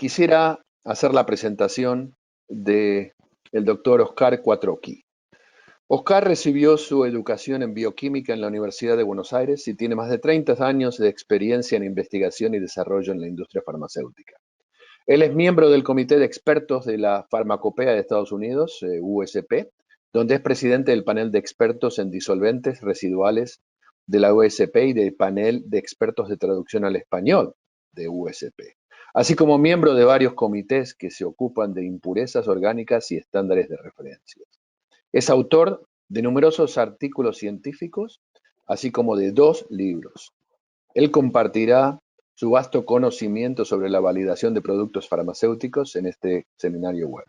Quisiera hacer la presentación de el doctor Oscar Quattrocchi. Oscar recibió su educación en bioquímica en la Universidad de Buenos Aires y tiene más de 30 años de experiencia en investigación y desarrollo en la industria farmacéutica. Él es miembro del Comité de Expertos de la Farmacopea de Estados Unidos, USP, donde es presidente del panel de expertos en disolventes residuales de la USP y del panel de expertos de traducción al español de USP, así como miembro de varios comités que se ocupan de impurezas orgánicas y estándares de referencia. Es autor de numerosos artículos científicos, así como de 2 libros. Él compartirá su vasto conocimiento sobre la validación de productos farmacéuticos en este seminario web.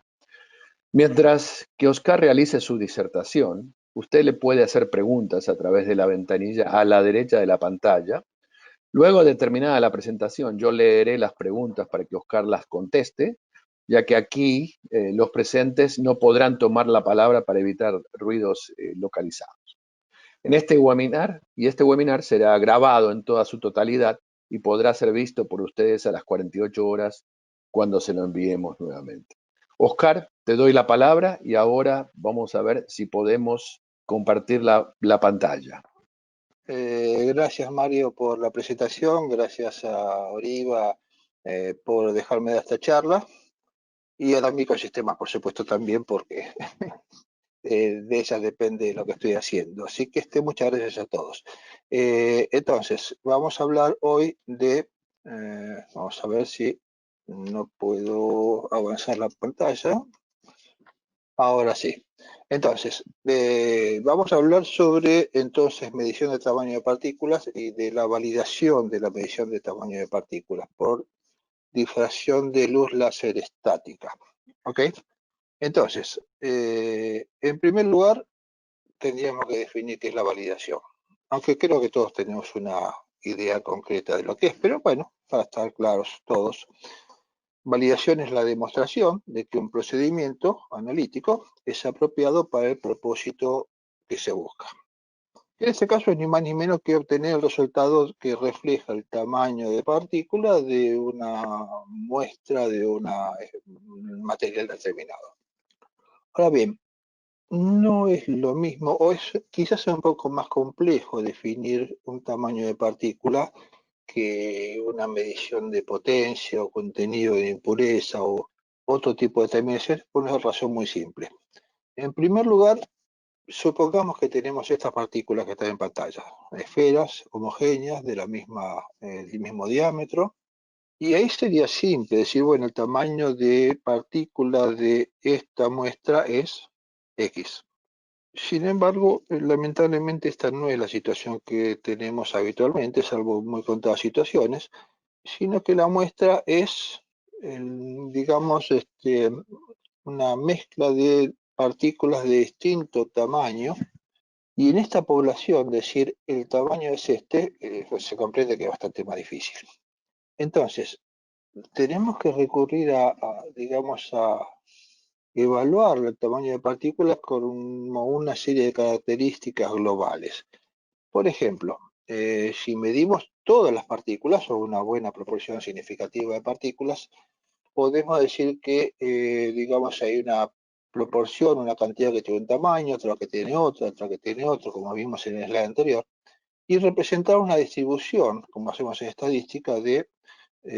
Mientras que Oscar realice su disertación, usted le puede hacer preguntas a través de la ventanilla a la derecha de la pantalla. Luego de terminada la presentación, yo leeré las preguntas para que Oscar las conteste, ya que aquí los presentes no podrán tomar la palabra para evitar ruidos localizados. Este webinar será grabado en toda su totalidad y podrá ser visto por ustedes a las 48 horas cuando se lo enviemos nuevamente. Oscar, te doy la palabra y ahora vamos a ver si podemos compartir la pantalla. Gracias, Mario, por la presentación. Gracias a Oriva por dejarme dar esta charla. Y a la Microsistemas, por supuesto, también, porque de ellas depende lo que estoy haciendo. Así que muchas gracias a todos. Entonces, vamos a hablar hoy de... vamos a ver si no puedo avanzar la pantalla. Ahora sí. Entonces, vamos a hablar sobre medición de tamaño de partículas y de la validación de la medición de tamaño de partículas por difracción de luz láser estática. ¿Ok? Entonces, en primer lugar, tendríamos que definir qué es la validación. Aunque creo que todos tenemos una idea concreta de lo que es, pero bueno, para estar claros todos. Validación es la demostración de que un procedimiento analítico es apropiado para el propósito que se busca. En este caso es ni más ni menos que obtener el resultado que refleja el tamaño de partícula de una muestra de un material determinado. Ahora bien, no es lo mismo, o quizás sea un poco más complejo definir un tamaño de partícula que una medición de potencia o contenido de impureza o otro tipo de determinaciones por una razón muy simple. En primer lugar, supongamos que tenemos estas partículas que están en pantalla, esferas homogéneas del mismo diámetro, y ahí sería simple decir, bueno, el tamaño de partícula de esta muestra es X. Sin embargo, lamentablemente esta no es la situación que tenemos habitualmente, salvo muy contadas situaciones, sino que la muestra es, digamos, una mezcla de partículas de distinto tamaño, y en esta población decir el tamaño es pues se comprende que es bastante más difícil. Entonces, tenemos que recurrir digamos, a evaluar el tamaño de partículas con una serie de características globales. Por ejemplo, si medimos todas las partículas o una buena proporción significativa de partículas, podemos decir que, digamos, hay una proporción, una cantidad que tiene un tamaño, otra que tiene otro, otra que tiene otro, como vimos en el slide anterior, y representar una distribución, como hacemos en estadística, de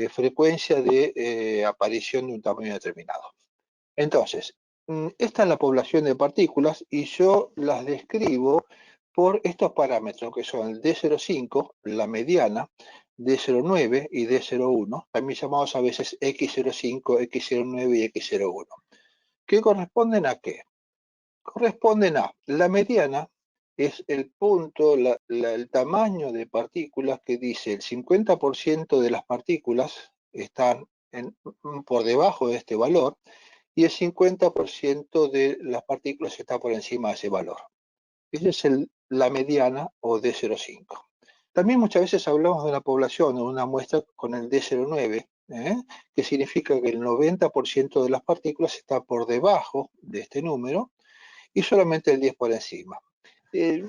frecuencia de aparición de un tamaño determinado. Entonces, esta es la población de partículas y yo las describo por estos parámetros que son el D05, la mediana, D09 y D01, también llamados a veces X05, X09 y X01. ¿Qué corresponden a qué? Corresponden a la mediana, es el punto, el tamaño de partículas que dice el 50% de las partículas están por debajo de este valor, y el 50% de las partículas está por encima de ese valor. Esa es la mediana o D05. También muchas veces hablamos de una población o una muestra con el D09, que significa que el 90% de las partículas está por debajo de este número y solamente el 10 por encima.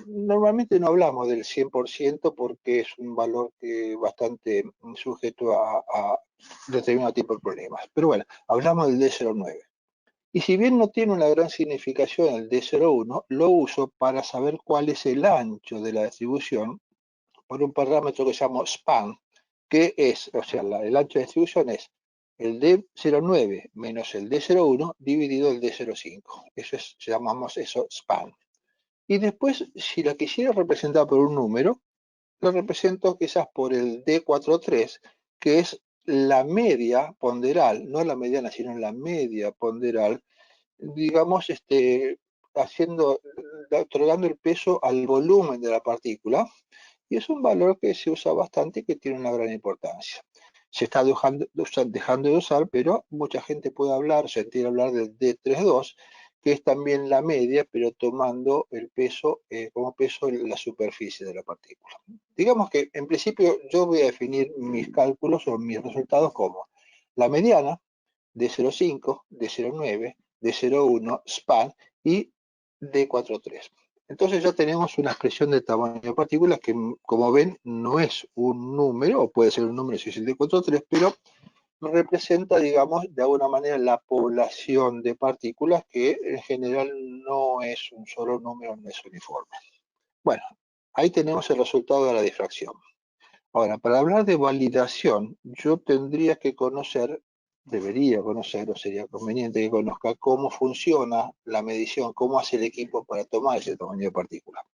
Normalmente no hablamos del 100% porque es un valor que bastante sujeto a determinado tipo de problemas. Pero bueno, hablamos del D09. Y si bien no tiene una gran significación el D01, lo uso para saber cuál es el ancho de la distribución por un parámetro que se llama span, que es, o sea, el ancho de distribución es el D09 menos el D01 dividido el D05. Eso es, llamamos eso span. Y después, si la quisiera representar por un número, lo represento quizás por el D43, que es la media ponderal, no la mediana, sino la media ponderal, digamos, otorgando el peso al volumen de la partícula, y es un valor que se usa bastante y que tiene una gran importancia. Se está dejando de usar, pero mucha gente puede hablar, sentir hablar del D32, que es también la media, pero tomando el peso como peso en la superficie de la partícula. Digamos que en principio yo voy a definir mis cálculos o mis resultados como la mediana, D05, D09, D01, span y D43. Entonces ya tenemos una expresión de tamaño de partículas que, como ven, no es un número, o puede ser un número si es el D43, pero representa, digamos, de alguna manera la población de partículas que en general no es un solo número, no es uniforme. Bueno, ahí tenemos el resultado de la difracción. Ahora, para hablar de validación, yo tendría que conocer, debería conocer, o sería conveniente que conozca cómo funciona la medición, cómo hace el equipo para tomar ese tamaño de partícula.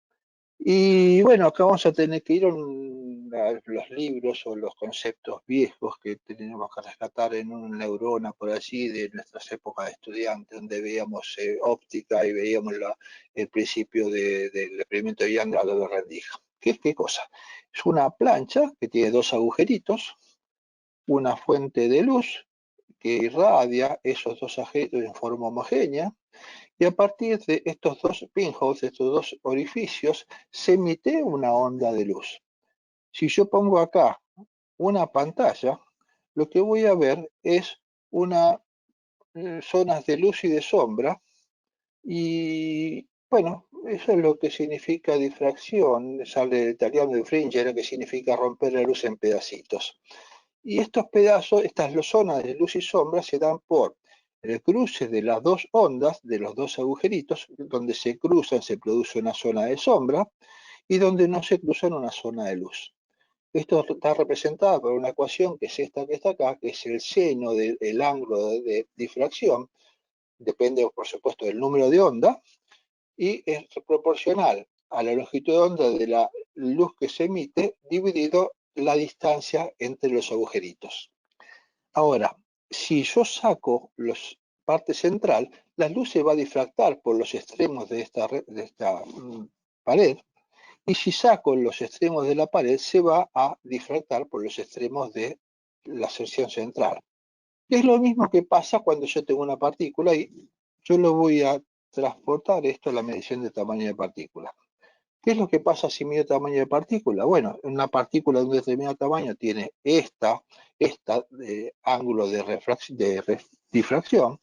Y bueno, acá vamos a tener que ir a los libros o los conceptos viejos que tenemos que rescatar en una neurona, por allí, de nuestras épocas de estudiantes, donde veíamos óptica y veíamos el principio del experimento de Young a lo de rendija. ¿Qué cosa? Es una plancha que tiene dos agujeritos, una fuente de luz que irradia esos dos agujeritos en forma homogénea, y a partir de estos dos pinholes, estos dos orificios, se emite una onda de luz. Si yo pongo acá una pantalla, lo que voy a ver es una zonas de luz y de sombra, y bueno, eso es lo que significa difracción, sale del italiano de fringere, que significa romper la luz en pedacitos. Y estos pedazos, estas zonas de luz y sombra se dan por el cruce de las dos ondas, de los dos agujeritos, donde se cruzan se produce una zona de sombra y donde no se cruzan una zona de luz. Esto está representado por una ecuación que es esta que está acá, que es el seno del ángulo de difracción, depende por supuesto del número de onda, y es proporcional a la longitud de onda de la luz que se emite dividido la distancia entre los agujeritos. Ahora, si yo saco la parte central, la luz se va a difractar por los extremos de esta pared, y si saco los extremos de la pared, se va a difractar por los extremos de la sección central. Y es lo mismo que pasa cuando yo tengo una partícula y yo lo voy a transportar esto a la medición de tamaño de partícula. ¿Qué es lo que pasa si mido tamaño de partícula? Bueno, una partícula de un determinado tamaño tiene ángulo de difracción,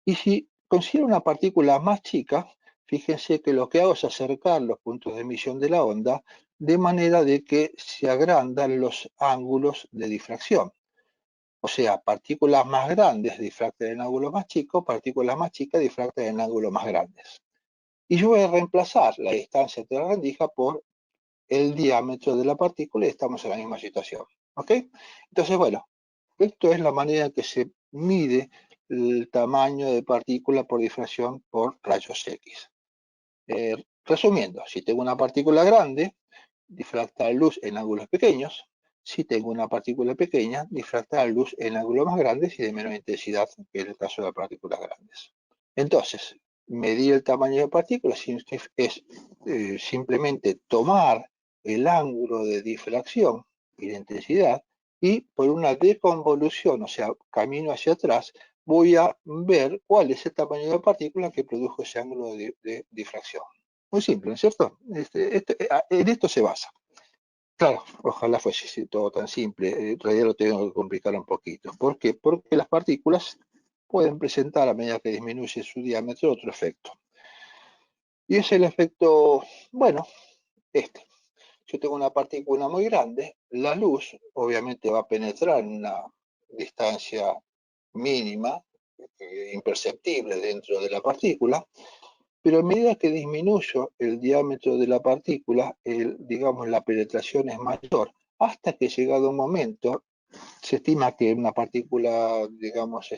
y si considero una partícula más chica, fíjense que lo que hago es acercar los puntos de emisión de la onda de manera de que se agrandan los ángulos de difracción. O sea, partículas más grandes difractan en ángulos más chicos, partículas más chicas difractan en ángulos más grandes. Y yo voy a reemplazar la distancia entre la rendija por el diámetro de la partícula y estamos en la misma situación. ¿Ok? Entonces, bueno, esto es la manera en que se mide el tamaño de partícula por difracción por rayos X. Resumiendo, si tengo una partícula grande, difracta la luz en ángulos pequeños. Si tengo una partícula pequeña, difracta la luz en ángulos más grandes y de menor intensidad, que es el caso de las partículas grandes. Entonces, medir el tamaño de partículas es simplemente tomar el ángulo de difracción y de intensidad, y por una deconvolución, o sea, camino hacia atrás, voy a ver cuál es el tamaño de partícula que produjo ese ángulo de difracción. Muy simple, ¿no es cierto? En esto se basa. Claro, ojalá fuese todo tan simple. En realidad lo tengo que complicar un poquito. ¿Por qué? Porque las partículas pueden presentar, a medida que disminuye su diámetro, otro efecto. Y es el efecto, bueno, este. Yo tengo una partícula muy grande, la luz obviamente va a penetrar en una distancia mínima, imperceptible dentro de la partícula, pero a medida que disminuyo el diámetro de la partícula, digamos, la penetración es mayor, hasta que llegado un momento, se estima que una partícula, digamos,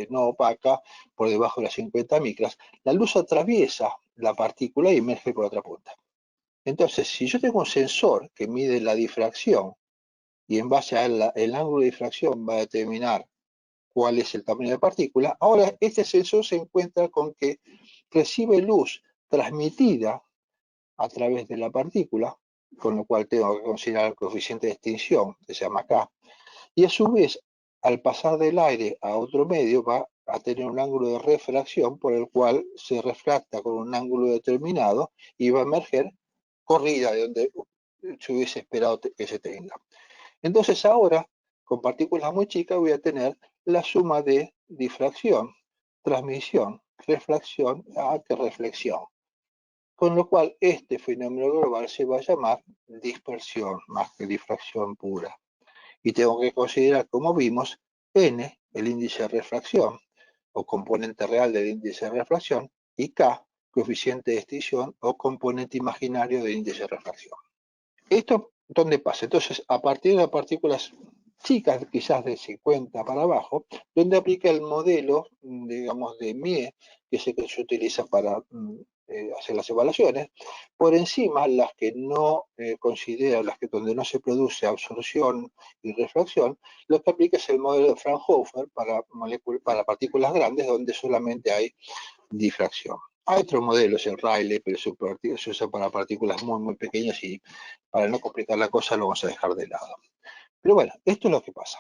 no opaca, por debajo de las 50 micras, la luz atraviesa la partícula y emerge por otra punta. Entonces, si yo tengo un sensor que mide la difracción y en base al ángulo de difracción va a determinar cuál es el tamaño de partícula, ahora este sensor se encuentra con que recibe luz transmitida a través de la partícula, con lo cual tengo que considerar el coeficiente de extinción, que se llama K, y a su vez, al pasar del aire a otro medio, va a tener un ángulo de refracción por el cual se refracta con un ángulo determinado y va a emerger corrida de donde se hubiese esperado que se tenga. Entonces ahora, con partículas muy chicas, voy a tener la suma de difracción, transmisión, refracción, reflexión. Con lo cual, este fenómeno global se va a llamar dispersión más que difracción pura. Y tengo que considerar, como vimos, n, el índice de refracción, o componente real del índice de refracción, y k, coeficiente de extinción o componente imaginario del índice de refracción. ¿Esto dónde pasa? Entonces, a partir de partículas chicas, quizás de 50 para abajo, donde aplica el modelo, digamos, de Mie, que es el que se utiliza para hacer las evaluaciones, por encima las que no considera, las que donde no se produce absorción y refracción, lo que aplica es el modelo de Fraunhofer para partículas grandes, donde solamente hay difracción. Hay otros modelos, el Rayleigh, pero se usa para partículas muy, muy pequeñas y para no complicar la cosa lo vamos a dejar de lado. Pero bueno, esto es lo que pasa.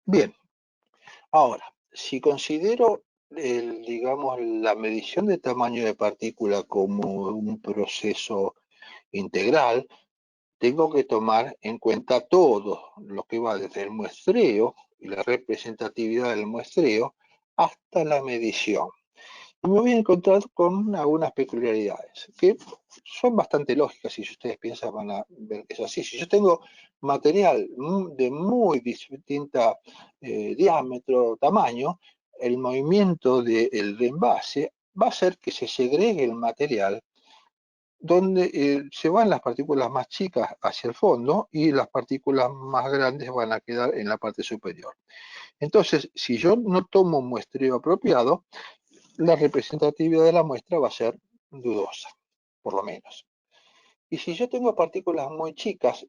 Bien, ahora, si considero, digamos, la medición de tamaño de partícula como un proceso integral, tengo que tomar en cuenta todo lo que va desde el muestreo y la representatividad del muestreo hasta la medición. Y me voy a encontrar con algunas peculiaridades que son bastante lógicas. Si ustedes piensan, van a ver que es así. Si yo tengo material de muy distinta diámetro, tamaño, el movimiento del envase va a hacer que se segregue el material, donde se van las partículas más chicas hacia el fondo y las partículas más grandes van a quedar en la parte superior. Entonces, si yo no tomo un muestreo apropiado, la representatividad de la muestra va a ser dudosa, por lo menos. Y si yo tengo partículas muy chicas,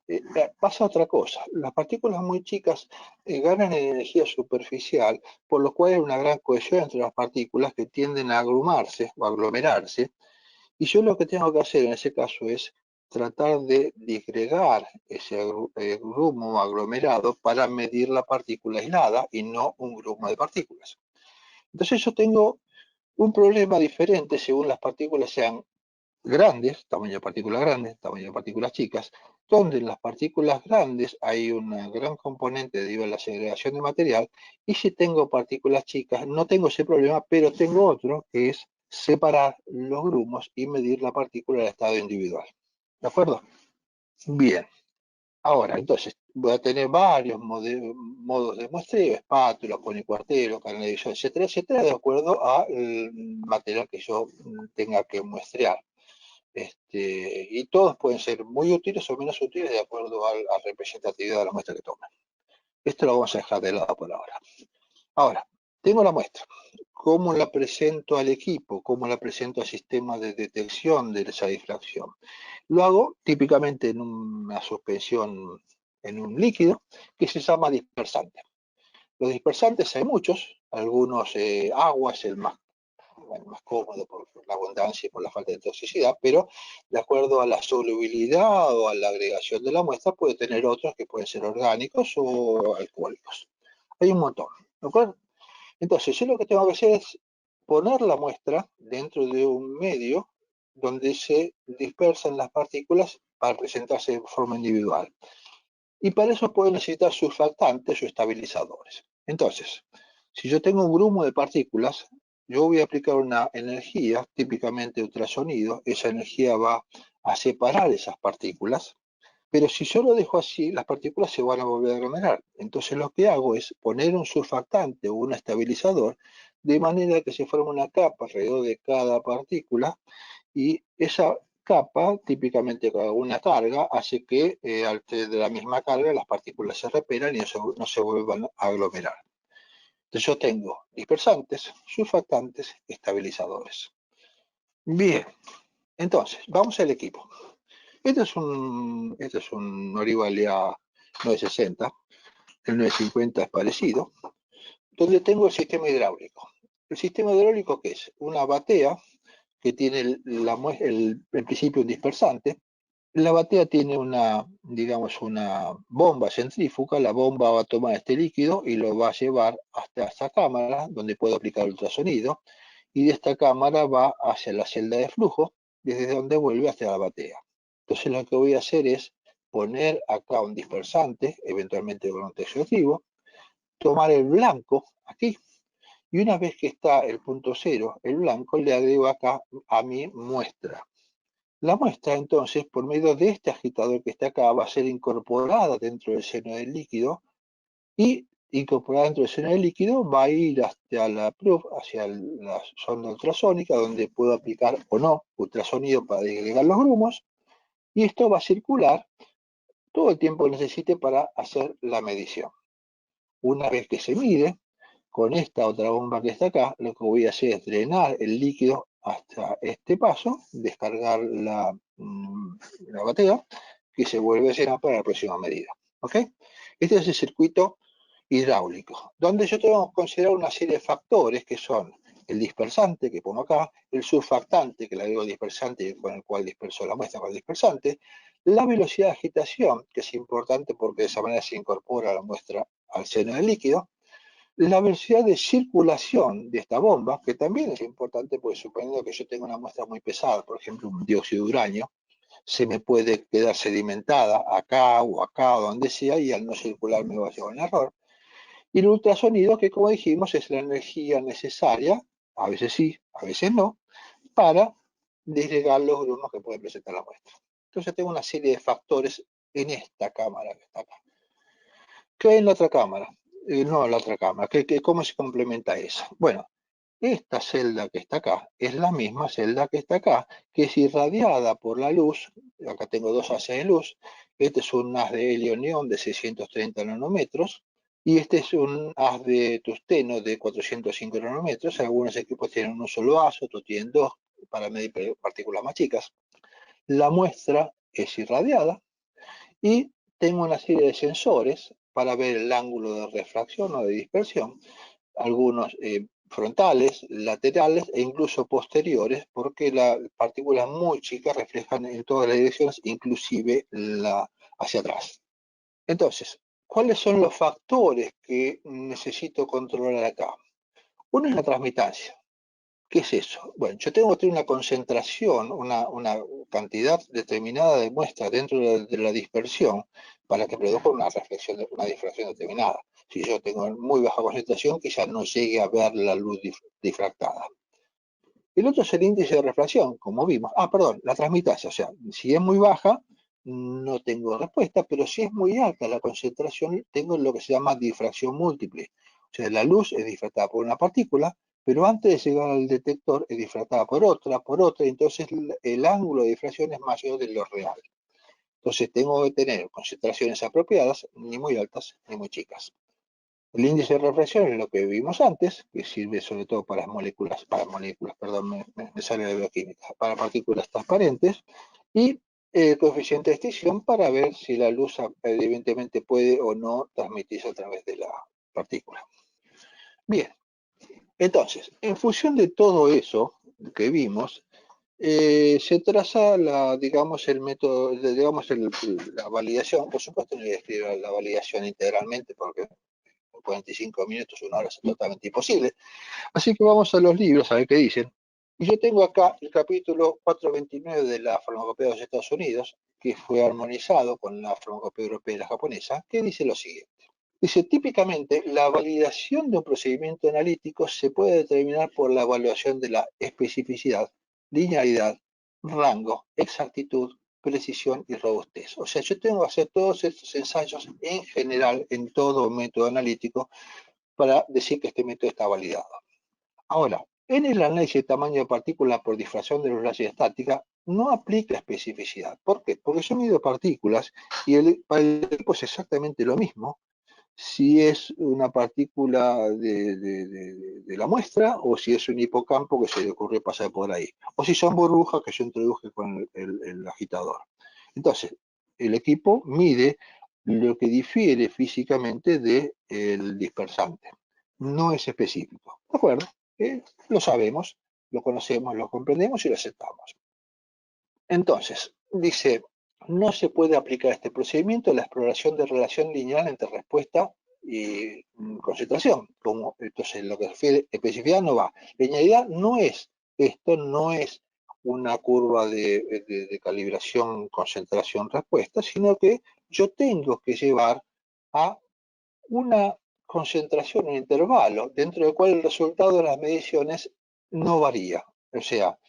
pasa otra cosa. Las partículas muy chicas ganan en energía superficial, por lo cual hay una gran cohesión entre las partículas que tienden a agrumarse o aglomerarse. Y yo lo que tengo que hacer en ese caso es tratar de disgregar ese grumo aglomerado para medir la partícula aislada y no un grumo de partículas. Entonces yo tengo un problema diferente según las partículas sean grandes, tamaño de partículas grandes, tamaño de partículas chicas, donde en las partículas grandes hay una gran componente debido a la segregación de material, y si tengo partículas chicas no tengo ese problema, pero tengo otro que es separar los grumos y medir la partícula en estado individual. ¿De acuerdo? Bien. Ahora, entonces, voy a tener varios modos de muestreo, espátula, ponicuartero, carne de visión, etcétera, etcétera, de acuerdo al material que yo tenga que muestrear. Y todos pueden ser muy útiles o menos útiles de acuerdo a la representatividad de la muestra que tomen. Esto lo vamos a dejar de lado por ahora. Ahora, tengo la muestra. ¿Cómo la presento al equipo? ¿Cómo la presento al sistema de detección de esa difracción? Lo hago típicamente en una suspensión en un líquido que se llama dispersante. Los dispersantes hay muchos, algunos agua es el más cómodo por la abundancia y por la falta de toxicidad, pero de acuerdo a la solubilidad o a la agregación de la muestra puede tener otros que pueden ser orgánicos o alcohólicos. Hay un montón, ¿de acuerdo? Entonces, yo lo que tengo que hacer es poner la muestra dentro de un medio donde se dispersan las partículas para presentarse de forma individual. Y para eso puedo necesitar surfactantes o estabilizadores. Entonces, si yo tengo un grumo de partículas, yo voy a aplicar una energía, típicamente ultrasonido, esa energía va a separar esas partículas, pero si yo lo dejo así, las partículas se van a volver a aglomerar. Entonces lo que hago es poner un surfactante o un estabilizador de manera que se forme una capa alrededor de cada partícula y esa capa, típicamente con alguna carga, hace que al tener la misma carga las partículas se repelan y no se vuelvan a aglomerar. Entonces yo tengo dispersantes, surfactantes, estabilizadores. Bien, entonces, vamos al equipo. Este es un Orivalia 960, el 950 es parecido, donde tengo el sistema hidráulico. ¿El sistema hidráulico qué es? Una batea que tiene el principio un dispersante. La batea tiene digamos, una bomba centrífuga. La bomba va a tomar este líquido y lo va a llevar hasta esta cámara, donde puedo aplicar ultrasonido, y de esta cámara va hacia la celda de flujo, desde donde vuelve hacia la batea. Entonces lo que voy a hacer es poner acá un dispersante, eventualmente con un tensioactivo, tomar el blanco aquí, y una vez que está el punto cero, el blanco, le agrego acá a mi muestra. La muestra, entonces, por medio de este agitador que está acá, va a ser incorporada dentro del seno del líquido y incorporada dentro del seno del líquido va a ir hacia la PRUF, hacia la sonda ultrasónica, donde puedo aplicar o no ultrasonido para agregar los grumos, y esto va a circular todo el tiempo que necesite para hacer la medición. Una vez que se mide, con esta otra bomba que está acá, lo que voy a hacer es drenar el líquido hasta este paso, descargar la batea, que se vuelve a llenar para la próxima medida. ¿Ok? Este es el circuito hidráulico, donde yo tengo que considerar una serie de factores que son el dispersante, que pongo acá, el surfactante, que le agrego dispersante con el cual disperso la muestra con el dispersante, la velocidad de agitación, que es importante porque de esa manera se incorpora la muestra al seno del líquido, la velocidad de circulación de esta bomba, que también es importante porque suponiendo que yo tengo una muestra muy pesada, por ejemplo un dióxido de uranio, se me puede quedar sedimentada acá o donde sea, y al no circular me va a llevar un error. Y el ultrasonido, que como dijimos es la energía necesaria, a veces sí, a veces no, para disgregar los grumos que puede presentar la muestra. Entonces tengo una serie de factores en esta cámara que está acá. ¿Qué hay en la otra cámara? No, en la otra cámara. ¿Cómo se complementa eso? Bueno, esta celda que está acá es la misma celda que está acá, que es irradiada por la luz. Acá tengo dos haces de luz. Este es un haz de helio-neón de 630 nanómetros y este es un haz de tungsteno de 405 nanómetros. Algunos equipos tienen un solo haz, otros tienen dos para medir partículas más chicas. La muestra es irradiada y tengo una serie de sensores para ver el ángulo de refracción o de dispersión, algunos frontales, laterales e incluso posteriores, porque las partículas muy chicas reflejan en todas las direcciones, inclusive hacia atrás. Entonces, ¿cuáles son los factores que necesito controlar acá? Uno es la transmitancia. ¿Qué es eso? Bueno, yo tengo que tener una concentración, una cantidad determinada de muestras dentro de la dispersión para que produzca una difracción determinada. Si yo tengo muy baja concentración, quizás no llegue a ver la luz difractada. El otro es el índice de refracción, como vimos. Perdón, la transmitancia. O sea, si es muy baja, no tengo respuesta, pero si es muy alta la concentración, tengo lo que se llama difracción múltiple. O sea, la luz es difractada por una partícula, pero antes de llegar al detector es difractada por otra, entonces el ángulo de difracción es mayor de lo real. Entonces tengo que tener concentraciones apropiadas, ni muy altas ni muy chicas. El índice de refracción es lo que vimos antes, que sirve sobre todo para perdón, me sale la bioquímica, para partículas transparentes, y el coeficiente de extinción para ver si la luz evidentemente puede o no transmitirse a través de la partícula. Bien, entonces, en función de todo eso que vimos, se traza digamos, el método, digamos, la validación. Por supuesto, no voy a escribir la validación integralmente porque 45 minutos, una hora es totalmente imposible. Así que vamos a los libros a ver qué dicen. Y yo tengo acá el capítulo 429 de la farmacopea de los Estados Unidos, que fue armonizado con la farmacopea europea y la japonesa, que dice lo siguiente. Dice, típicamente, la validación de un procedimiento analítico se puede determinar por la evaluación de la especificidad, linealidad, rango, exactitud, precisión y robustez. O sea, yo tengo que hacer todos estos ensayos en general en todo método analítico para decir que este método está validado. Ahora, en el análisis de tamaño de partículas por difracción de los rayos estática no aplica especificidad. ¿Por qué? Porque yo mido partículas y para el equipo es exactamente lo mismo si es una partícula de la muestra o si es un hipocampo que se le ocurrió pasar por ahí. O si son burbujas que yo introduje con el agitador. Entonces, el equipo mide lo que difiere físicamente del dispersante. No es específico. ¿De acuerdo? Lo sabemos, lo conocemos, lo comprendemos y lo aceptamos. Entonces, dice, no se puede aplicar este procedimiento a la exploración de relación lineal entre respuesta y concentración. Entonces, lo que se refiere a especificidad no va. Linealidad no es, esto no es una curva de calibración, concentración, respuesta, sino que yo tengo que llevar a una concentración, un intervalo, dentro del cual el resultado de las mediciones no varía. O sea,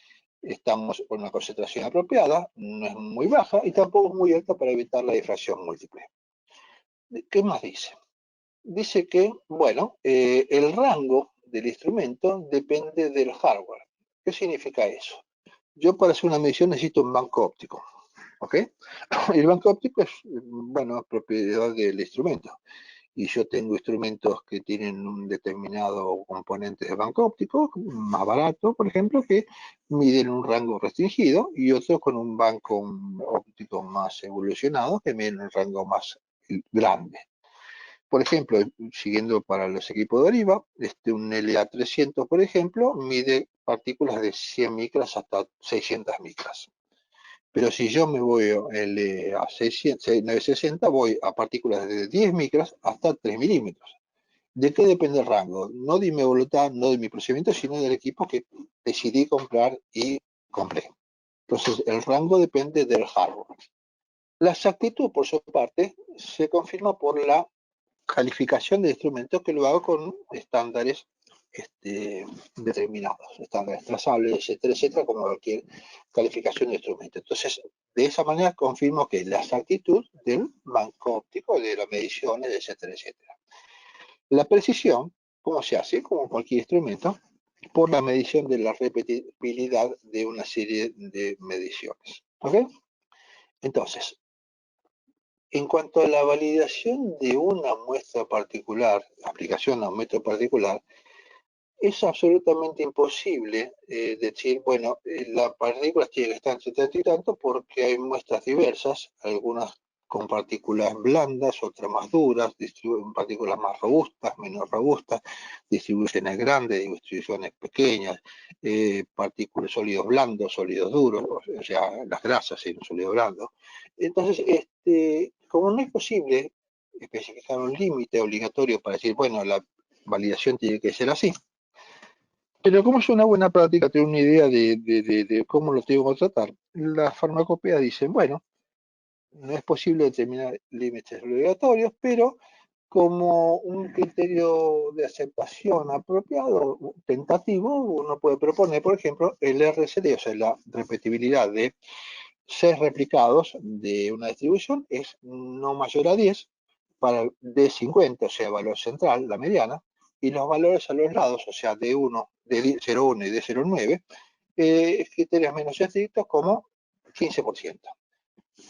estamos con una concentración apropiada, no es muy baja y tampoco es muy alta para evitar la difracción múltiple. ¿Qué más dice? Dice que, bueno, el rango del instrumento depende del hardware. ¿Qué significa eso? Yo para hacer una medición necesito un banco óptico, ¿ok? El banco óptico es, bueno, propiedad del instrumento. Y yo tengo instrumentos que tienen un determinado componente de banco óptico, más barato, por ejemplo, que miden un rango restringido, y otros con un banco óptico más evolucionado, que miden un rango más grande. Por ejemplo, siguiendo para los equipos de Oriva, un LA300, por ejemplo, mide partículas de 100 micras hasta 600 micras. Pero si yo me voy a 960, voy a partículas de 10 micras hasta 3 milímetros. ¿De qué depende el rango? No de mi voluntad, no de mi procedimiento, sino del equipo que decidí comprar y compré. Entonces, el rango depende del hardware. La exactitud, por su parte, se confirma por la calificación de instrumentos que lo hago con estándares determinados, estándares trazables, etcétera, etcétera, como cualquier calificación de instrumento. Entonces, de esa manera confirmo que la exactitud del banco óptico, de las mediciones, etcétera, etcétera. La precisión, ¿cómo se hace? Como cualquier instrumento, por la medición de la repetibilidad de una serie de mediciones. ¿Ok? Entonces, en cuanto a la validación de una muestra particular, aplicación a un método particular, es absolutamente imposible decir, bueno, la partícula tiene que estar entre tanto y tanto porque hay muestras diversas, algunas con partículas blandas, otras más duras, partículas más robustas, menos robustas, distribuciones grandes, distribuciones pequeñas, partículas sólidos blandos, sólidos duros, o sea, las grasas en un sólido blando. Entonces, como no es posible especificar un límite obligatorio para decir, bueno, la validación tiene que ser así, pero como es una buena práctica tener una idea de cómo lo tengo que tratar, las farmacopeas dicen, bueno, no es posible determinar límites obligatorios, pero como un criterio de aceptación apropiado, tentativo, uno puede proponer, por ejemplo, el RCD, o sea, la repetibilidad de 6 replicados de una distribución es no mayor a 10 para D50, o sea, valor central, la mediana, y los valores a los lados, o sea, D1, D01 y D09, criterios menos estrictos como 15%.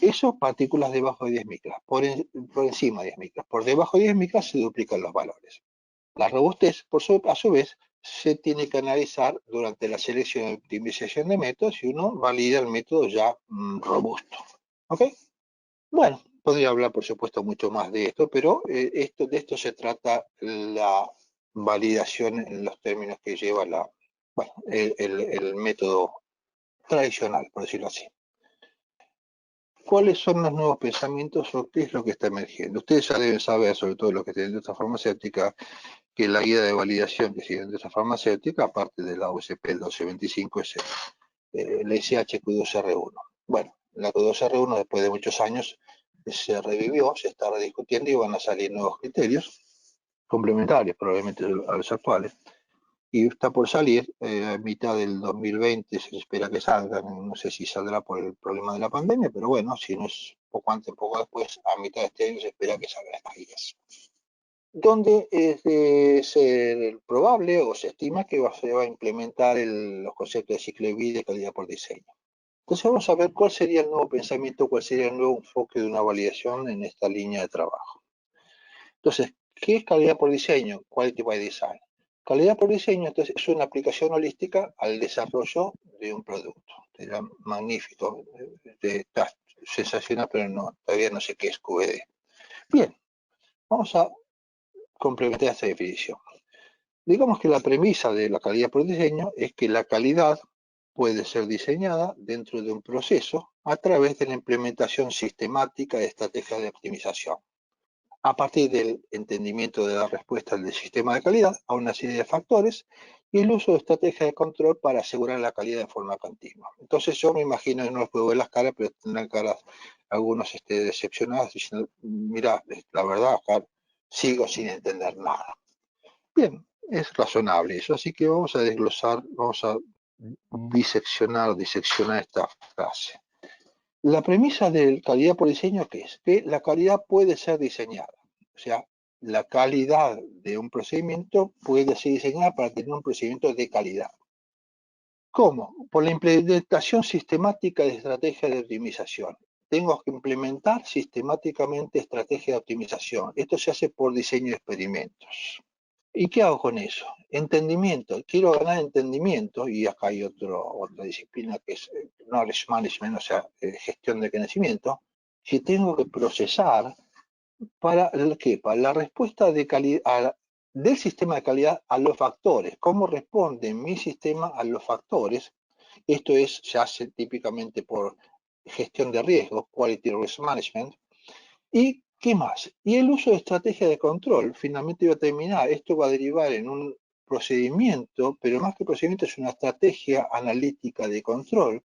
Eso partículas debajo de 10 micras, por encima de 10 micras. Por debajo de 10 micras se duplican los valores. La robustez, a su vez, se tiene que analizar durante la selección y optimización de métodos si uno valida el método ya robusto. ¿Ok? Bueno, podría hablar, por supuesto, mucho más de esto, pero de esto se trata la validación en los términos que lleva el método tradicional, por decirlo así. ¿Cuáles son los nuevos pensamientos o qué es lo que está emergiendo? Ustedes ya deben saber, sobre todo los que tienen industria farmacéutica, que la guía de validación que sigue la industria farmacéutica, aparte de la USP 1225, es el SHQ2R1. Bueno, la Q2R1, después de muchos años, se revivió, se está rediscutiendo y van a salir nuevos criterios complementarios probablemente a los actuales. Y está por salir a mitad del 2020, se espera que salga, no sé si saldrá por el problema de la pandemia, pero bueno, si no es poco antes, poco después, a mitad de este año se espera que salgan estas guías. Donde es de ser probable o se estima que se va a implementar los conceptos de ciclo de vida y calidad por diseño. Entonces vamos a ver cuál sería el nuevo pensamiento, cuál sería el nuevo enfoque de una validación en esta línea de trabajo. Entonces, ¿qué es calidad por diseño? Quality by design. Calidad por diseño entonces, es una aplicación holística al desarrollo de un producto. Era magnífico, está sensacional, pero no, todavía no sé qué es QED. Bien, vamos a complementar esta definición. Digamos que la premisa de la calidad por diseño es que la calidad puede ser diseñada dentro de un proceso a través de la implementación sistemática de estrategias de optimización, a partir del entendimiento de la respuesta del sistema de calidad a una serie de factores y el uso de estrategias de control para asegurar la calidad de forma continua. Entonces yo me imagino, no les puedo ver las caras, pero tendrán caras algunos decepcionados diciendo, mira, la verdad, acá sigo sin entender nada. Bien, es razonable eso, así que vamos a desglosar, vamos a diseccionar esta frase. La premisa de calidad por diseño, ¿qué es? Que la calidad puede ser diseñada. O sea, la calidad de un procedimiento puede ser diseñada para tener un procedimiento de calidad. ¿Cómo? Por la implementación sistemática de estrategias de optimización. Tengo que implementar sistemáticamente estrategias de optimización. Esto se hace por diseño de experimentos. ¿Y qué hago con eso? Entendimiento. Quiero ganar entendimiento, y acá hay otra disciplina que es knowledge management, o sea, gestión de conocimiento, que tengo que procesar para ¿qué? Para la respuesta de calidad del sistema de calidad a los factores. ¿Cómo responde mi sistema a los factores? Esto se hace típicamente por gestión de riesgos, quality risk management. ¿Y qué más? Y el uso de estrategia de control, finalmente va a terminar, esto va a derivar en un procedimiento, pero más que procedimiento es una estrategia analítica de control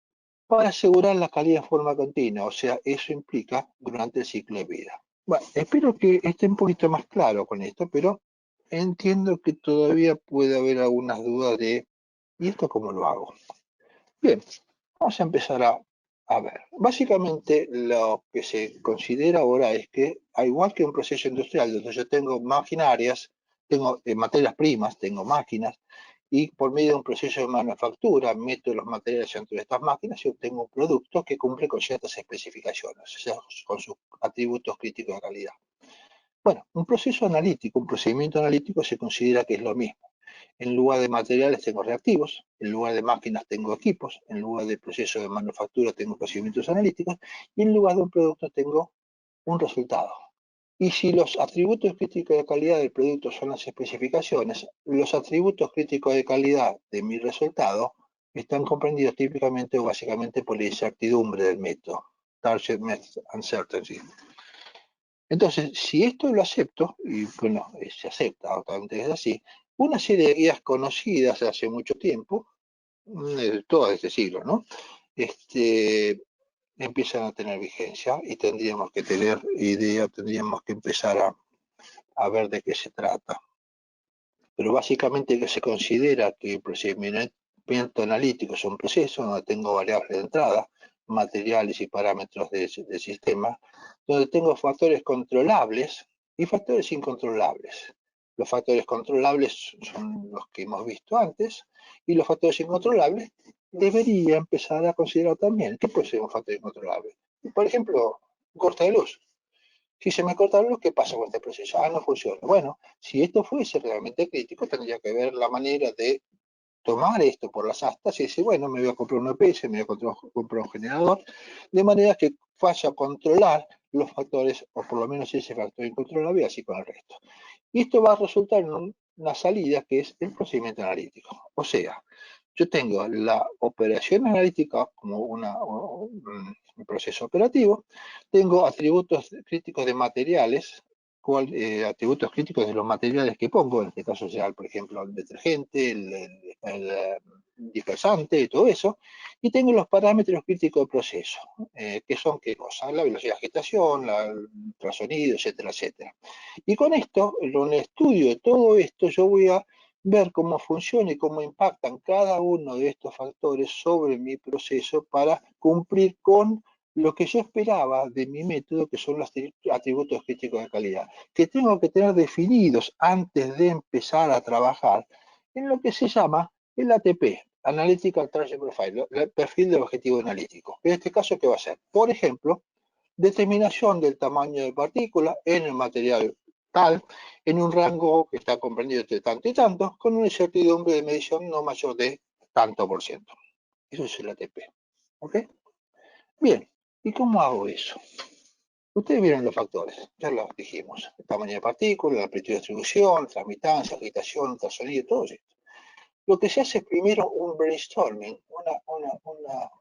para asegurar la calidad de forma continua, o sea, eso implica durante el ciclo de vida. Bueno, espero que esté un poquito más claro con esto, pero entiendo que todavía puede haber algunas dudas de, ¿y esto cómo lo hago? Bien, vamos a empezar a ver. Básicamente lo que se considera ahora es que, al igual que un proceso industrial donde yo tengo maquinarias, tengo materias primas, tengo máquinas, y por medio de un proceso de manufactura meto los materiales dentro de estas máquinas y obtengo un producto que cumple con ciertas especificaciones, o sea, con sus atributos críticos de calidad. Bueno, un proceso analítico, un procedimiento analítico se considera que es lo mismo. En lugar de materiales tengo reactivos, en lugar de máquinas tengo equipos, en lugar de proceso de manufactura tengo procedimientos analíticos y en lugar de un producto tengo un resultado. Y si los atributos críticos de calidad del producto son las especificaciones, los atributos críticos de calidad de mi resultado están comprendidos típicamente o básicamente por la incertidumbre del método, target method uncertainty. Entonces, si esto lo acepto, y bueno, se acepta, obviamente es así, una serie de guías conocidas hace mucho tiempo, todo este siglo, ¿no? Empiezan a tener vigencia y tendríamos que tener idea, tendríamos que empezar a ver de qué se trata. Pero básicamente que se considera que el procedimiento analítico es un proceso donde tengo variables de entrada, materiales y parámetros del sistema, donde tengo factores controlables y factores incontrolables. Los factores controlables son los que hemos visto antes y los factores incontrolables debería empezar a considerar también. ¿Qué puede ser un factor incontrolable? Por ejemplo, corte de luz. Si se me corta la luz, ¿qué pasa con este proceso? Ah, no funciona. Bueno, si esto fuese realmente crítico, tendría que ver la manera de tomar esto por las astas y decir, bueno, me voy a comprar un EPS, me voy a comprar un generador, de manera que vaya a controlar los factores, o por lo menos ese factor incontrolable, y así con el resto. Y esto va a resultar en una salida que es el procedimiento analítico. O sea, yo tengo la operación analítica como un proceso operativo, tengo atributos críticos de materiales, atributos críticos de los materiales que pongo, en este caso sea, por ejemplo, el detergente, el dispersante, todo eso, y tengo los parámetros críticos del proceso, que son qué cosas, la velocidad de agitación, el ultrasonido, etcétera, etcétera. Y con esto, en el estudio de todo esto, yo voy a ver cómo funciona y cómo impactan cada uno de estos factores sobre mi proceso para cumplir con lo que yo esperaba de mi método, que son los atributos críticos de calidad, que tengo que tener definidos antes de empezar a trabajar en lo que se llama el ATP, Analytical Target Profile, el perfil del objetivo analítico. En este caso, ¿qué va a ser? Por ejemplo, determinación del tamaño de partícula en el material tal, en un rango que está comprendido entre tanto y tanto, con una incertidumbre de medición no mayor de tanto por ciento. Eso es el ATP. ¿Ok? Bien, ¿y cómo hago eso? Ustedes vieron los factores, ya los dijimos. El tamaño de partícula, la amplitud de distribución, transmitancia, agitación, ultrasonido, todo eso. Lo que se hace es primero un brainstorming,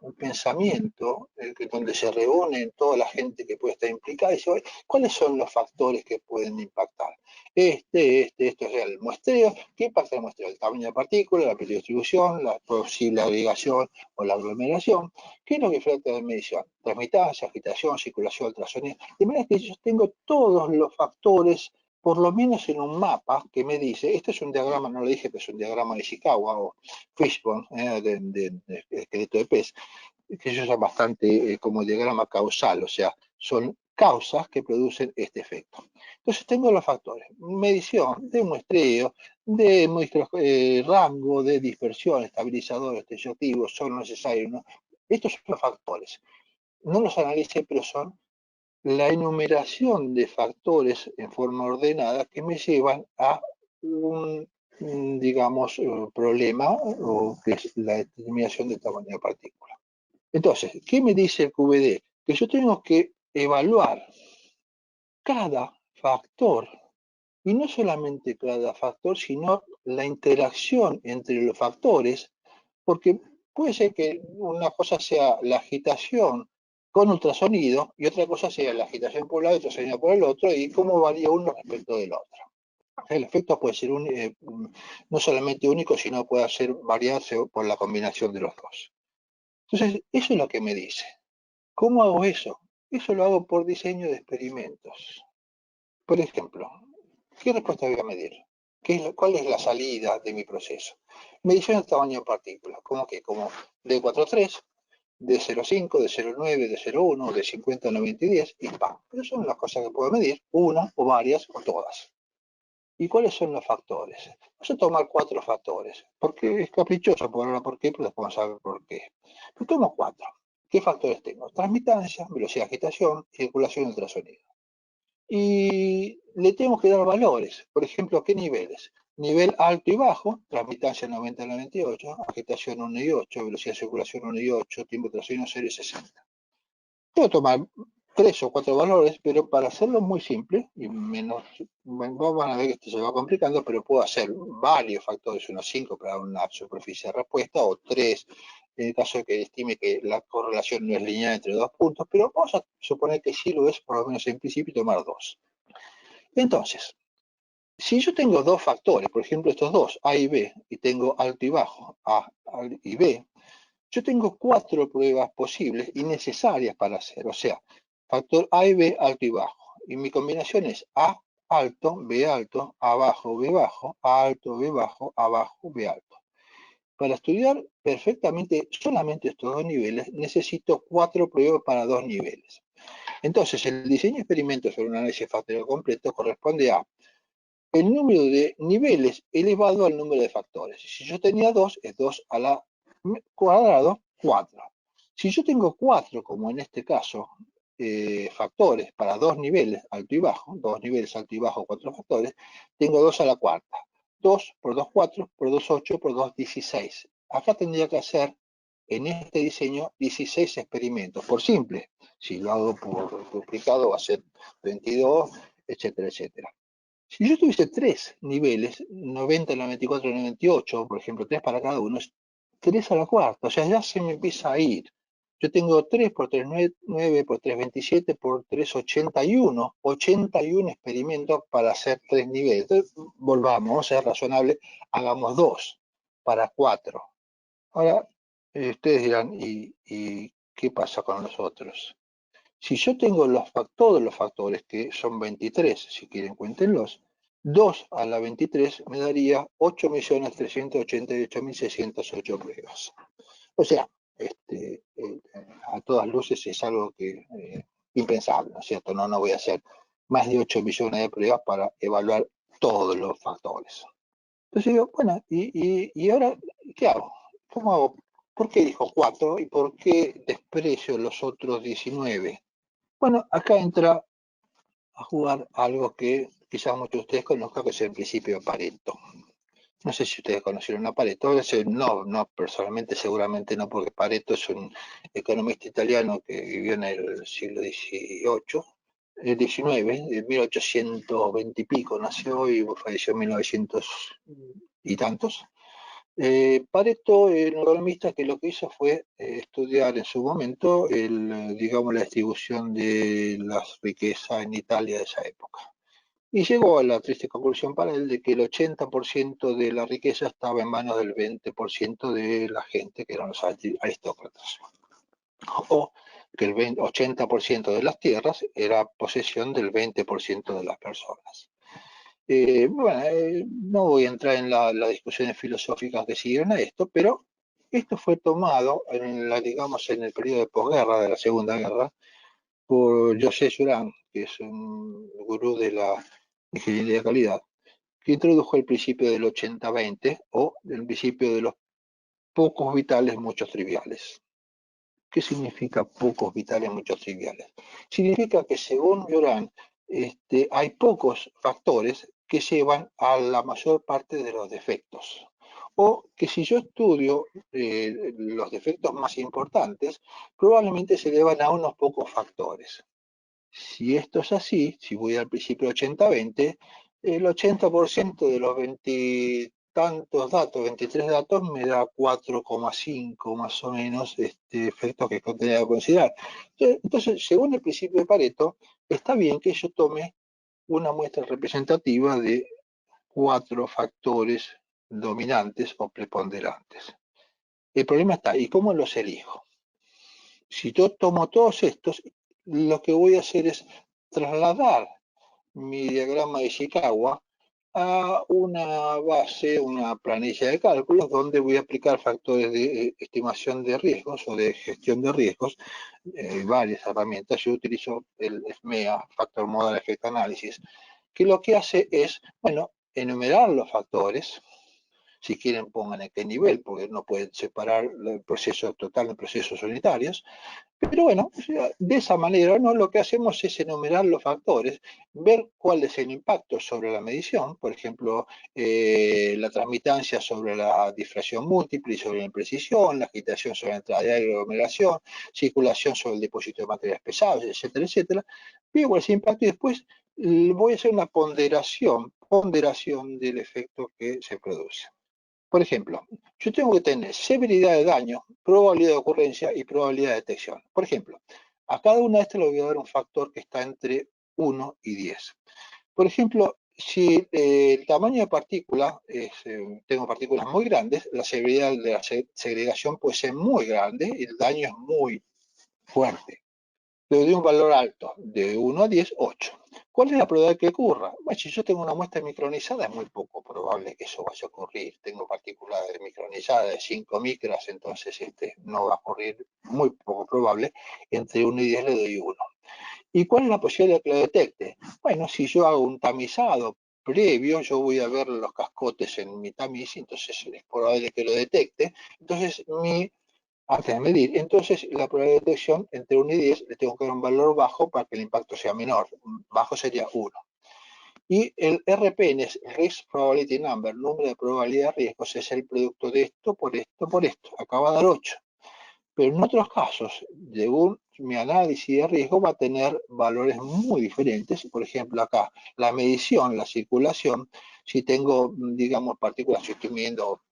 un pensamiento donde se reúnen toda la gente que puede estar implicada y dice, oye, ¿cuáles son los factores que pueden impactar? Esto es el muestreo. ¿Qué impacta el muestreo? El tamaño de partícula, la amplitud de distribución, la posible agregación o la aglomeración. ¿Qué es lo que falta de medición? Transmitancia, agitación, circulación, ultrasonido. De manera que yo tengo todos los factores por lo menos en un mapa que me dice, este es un diagrama, no lo dije, pero es un diagrama de Ishikawa o Fishbone, de esqueleto de pez, que yo llamo bastante como diagrama causal, o sea, son causas que producen este efecto. Entonces tengo los factores, medición de muestreo, de rango, de dispersión, estabilizadores, tensioactivos, son necesarios, ¿no? Estos son los factores. No los analicé, pero son la enumeración de factores en forma ordenada que me llevan a un, digamos, problema o que es la determinación del tamaño de partícula. Entonces, ¿qué me dice el QVD? Que yo tengo que evaluar cada factor, y no solamente cada factor, sino la interacción entre los factores, porque puede ser que una cosa sea la agitación con ultrasonido y otra cosa sea la agitación por un lado y ultrasonido por el otro, y cómo varía uno respecto del otro. El efecto puede ser no solamente único, sino puede ser variarse por la combinación de los dos. Entonces, eso es lo que me dice. ¿Cómo hago eso? Eso lo hago por diseño de experimentos. Por ejemplo, ¿qué respuesta voy a medir? ¿Cuál es la salida de mi proceso? Medición del tamaño de partículas, como que como de 4,3, de 0,5, de 0,9, de 0,1, de 50 a 90 y 10, y ¡pam! Esas son las cosas que puedo medir, una o varias o todas. ¿Y cuáles son los factores? Vamos a tomar 4 factores, porque es caprichoso por ahora por qué, pero después vamos a ver por qué. Pero tomo 4. ¿Qué factores tengo? Transmitancia, velocidad de agitación, circulación y ultrasonido. Y le tenemos que dar valores. Por ejemplo, ¿qué niveles? Nivel alto y bajo, transmitancia 90 a 98, agitación 1 y 8, velocidad de circulación 1 y 8, tiempo de tracción 0 y 60. Puedo tomar 3 o 4 valores, pero para hacerlo muy simple, y menos, van a ver que esto se va complicando, pero puedo hacer varios factores, unos 5 para una superficie de respuesta, o 3 en el caso de que estime que la correlación no es lineal entre dos puntos, pero vamos a suponer que sí lo es, por lo menos en principio, y tomar 2. Entonces, si yo tengo 2 factores, por ejemplo estos dos, A y B, y tengo alto y bajo, A y B, yo tengo 4 pruebas posibles y necesarias para hacer, o sea, factor A y B, alto y bajo. Y mi combinación es A alto, B alto, A bajo, B bajo, A alto, B bajo, A bajo, B alto. Para estudiar perfectamente solamente estos dos niveles, necesito 4 pruebas para 2 niveles. Entonces, el diseño de experimentos sobre un análisis factorial completo corresponde a el número de niveles elevado al número de factores. Si yo tenía 2, es 2 a la cuadrado, 4. Si yo tengo 4, como en este caso, factores para 2 niveles, alto y bajo, 2 niveles alto y bajo, 4 factores, tengo 2 a la cuarta. 2 por 2, 4, por 2, 8, por 2, 16. Acá tendría que hacer, en este diseño, 16 experimentos, por simple. Si lo hago por duplicado, va a ser 22, etcétera, etcétera. Si yo tuviese 3 niveles, 90, 94, 98, por ejemplo, 3 para cada uno, es 3 a la cuarta, o sea, ya se me empieza a ir. Yo tengo 3 por 3, 9 por 3, 27 por 3, 81. 81 experimentos para hacer 3 niveles. Entonces, volvamos a ser razonables, hagamos 2 para 4. Ahora, ustedes dirán, ¿y qué pasa con los otros? Si yo tengo todos los factores, que son 23, si quieren cuéntenlos, 2 a la 23 me daría 8.388.608 pruebas. O sea, a todas luces es algo que impensable, ¿no es cierto? No voy a hacer más de 8 millones de pruebas para evaluar todos los factores. Entonces digo, bueno, ¿y ahora qué hago? ¿Cómo hago? ¿Por qué dijo 4 y por qué desprecio los otros 19? Bueno, acá entra a jugar algo que quizás muchos de ustedes conozcan, que es el principio de Pareto. No sé si ustedes conocieron a Pareto, no, personalmente seguramente no, porque Pareto es un economista italiano que vivió en el siglo XVIII, el XIX, en 1820 y pico nació y falleció en 1900 y tantos. Pareto era un economista que lo que hizo fue estudiar en su momento digamos, la distribución de las riquezas en Italia de esa época. Y llegó a la triste conclusión para él de que el 80% de la riqueza estaba en manos del 20% de la gente, que eran los aristócratas. O que el 80% de las tierras era posesión del 20% de las personas. Bueno, no voy a entrar en las discusiones filosóficas que siguieron a esto, pero esto fue tomado digamos, en el periodo de posguerra, de la Segunda Guerra, por José Juran, que es un gurú de la ingeniería de calidad, que introdujo el principio del 80-20 o el principio de los pocos vitales, muchos triviales. ¿Qué significa pocos vitales, muchos triviales? Significa que según Juran, hay pocos factores que llevan a la mayor parte de los defectos. O que si yo estudio los defectos más importantes, probablemente se deban a unos pocos factores. Si esto es así, si voy al principio 80-20, el 80% de los 20 tantos datos, 23 datos, me da 4,5 más o menos efectos que tenía que considerar. Entonces, según el principio de Pareto, está bien que yo tome una muestra representativa de 4 factores dominantes o preponderantes. El problema está, ¿y cómo los elijo? Si yo tomo todos estos, lo que voy a hacer es trasladar mi diagrama de Ishikawa a una base, una planilla de cálculos, donde voy a aplicar factores de estimación de riesgos o de gestión de riesgos, varias herramientas. Yo utilizo el FMEA, Factor Model Effect Analysis, que lo que hace es, bueno, enumerar los factores. Si quieren, pongan en qué nivel, porque no pueden separar el proceso total de procesos unitarios. Pero bueno, de esa manera, ¿no? Lo que hacemos es enumerar los factores, ver cuál es el impacto sobre la medición, por ejemplo, la transmitancia sobre la difracción múltiple y sobre la imprecisión, la agitación sobre la entrada de aire y aglomeración, circulación sobre el depósito de materiales pesados, etcétera, etcétera. Veo cuál es el impacto y después voy a hacer una ponderación del efecto que se produce. Por ejemplo, yo tengo que tener severidad de daño, probabilidad de ocurrencia y probabilidad de detección. Por ejemplo, a cada una de estas le voy a dar un factor que está entre 1 y 10. Por ejemplo, si el tamaño de partícula, tengo partículas muy grandes, la severidad de la segregación puede ser muy grande y el daño es muy fuerte. Le doy un valor alto, de 1 a 10, 8. ¿Cuál es la probabilidad que ocurra? Bueno, si yo tengo una muestra micronizada, es muy poco probable que eso vaya a ocurrir. Tengo partículas micronizadas de 5 micras, entonces no va a ocurrir, muy poco probable. Entre 1 y 10 le doy 1. ¿Y cuál es la posibilidad de que lo detecte? Bueno, si yo hago un tamizado previo, yo voy a ver los cascotes en mi tamiz, entonces es probable que lo detecte. Entonces, antes de medir. Entonces, la probabilidad de detección entre 1 y 10 le tengo que dar un valor bajo para que el impacto sea menor. Bajo sería 1. Y el RPN es Risk Probability Number, número de probabilidad de riesgos, es el producto de esto por esto por esto. Acá va a dar 8. Pero en otros casos, según mi análisis de riesgo, va a tener valores muy diferentes. Por ejemplo, acá, la medición, la circulación, si tengo, digamos, partículas, si estoy midiendo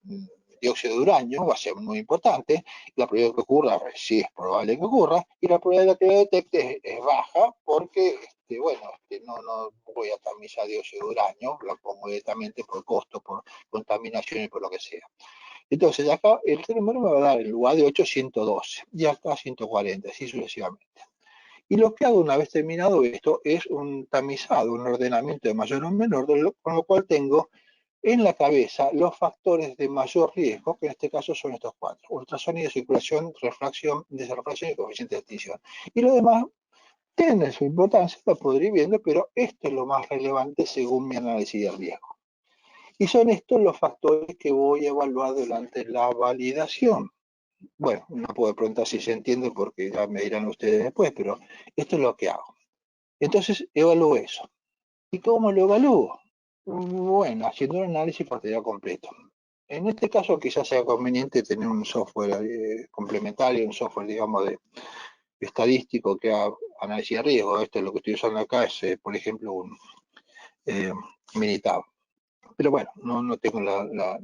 dióxido de uranio va a ser muy importante, la probabilidad de que ocurra, sí es probable que ocurra, y la probabilidad de que lo detecte es baja porque, no voy a tamizar dióxido de uranio, lo pongo directamente por costo, por contaminación y por lo que sea. Entonces, acá el número me va a dar en lugar de 8, 112, y acá 140, así sucesivamente. Y lo que hago una vez terminado esto es un tamizado, un ordenamiento de mayor o menor, con lo cual tengo en la cabeza los factores de mayor riesgo, que en este caso son estos cuatro: ultrasonido, circulación, refracción, desrefracción y coeficiente de extinción. Y lo demás tiene su importancia, lo podré ir viendo, pero esto es lo más relevante según mi análisis de riesgo. Y son estos los factores que voy a evaluar durante la validación. Bueno, no puedo preguntar si se entiende porque ya me dirán ustedes después, pero esto es lo que hago. Entonces, evalúo eso. ¿Y cómo lo evalúo? Bueno, haciendo un análisis parcial completo. En este caso quizás sea conveniente tener un software complementario, un software, digamos, de estadístico que haga análisis de riesgo. Esto es lo que estoy usando acá, es, por ejemplo, un Minitab. Pero bueno, no tengo la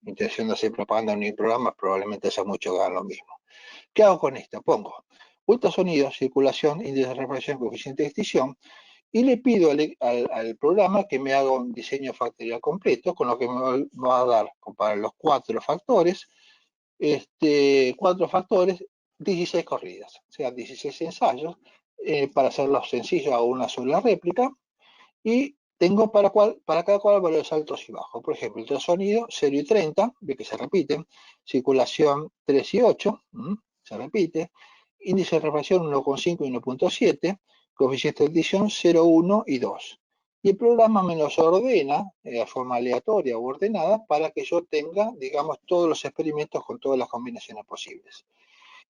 intención de hacer propaganda en mi programa, probablemente haya mucho que hagan lo mismo. ¿Qué hago con esto? Pongo ultrasonido, circulación, índice de refracción, coeficiente de extinción, y le pido al programa que me haga un diseño factorial completo, con lo que me va a dar para los cuatro factores, 16 corridas, o sea, 16 ensayos. Para hacerlos sencillos, hago una sola réplica y tengo para cada cual valores altos y bajos. Por ejemplo, ultrasonido 0 y 30, ve que se repiten, circulación 3 y 8, se repite, índice de refracción 1,5 y 1,7, coeficiente de extinción 0, 1 y 2. Y el programa me los ordena de forma aleatoria o ordenada para que yo tenga, digamos, todos los experimentos con todas las combinaciones posibles.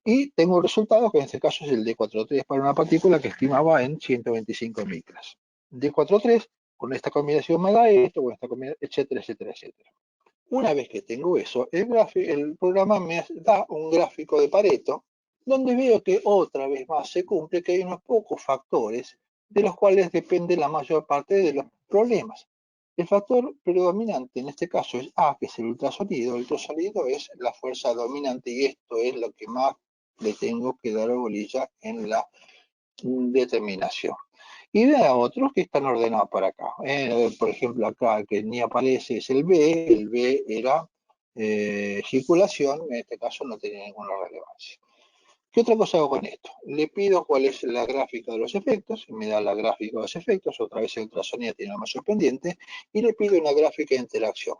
Y tengo un resultado que en este caso es el D43 para una partícula que estimaba en 125 micras. D43, con esta combinación me da esto, con esta combinación, etcétera, etcétera, etcétera. Una vez que tengo eso, el programa me da un gráfico de Pareto, donde veo que otra vez más se cumple que hay unos pocos factores de los cuales depende la mayor parte de los problemas. El factor predominante en este caso es A, que es el ultrasonido. El ultrasonido es la fuerza dominante y esto es lo que más le tengo que dar bolilla en la determinación. Y de otros que están ordenados para acá. Por ejemplo, acá el que ni aparece es el B era circulación, en este caso no tenía ninguna relevancia. ¿Qué otra cosa hago con esto? Le pido cuál es la gráfica de los efectos, me da la gráfica de los efectos, otra vez el ultrasonido tiene la mayor pendiente, y le pido una gráfica de interacción.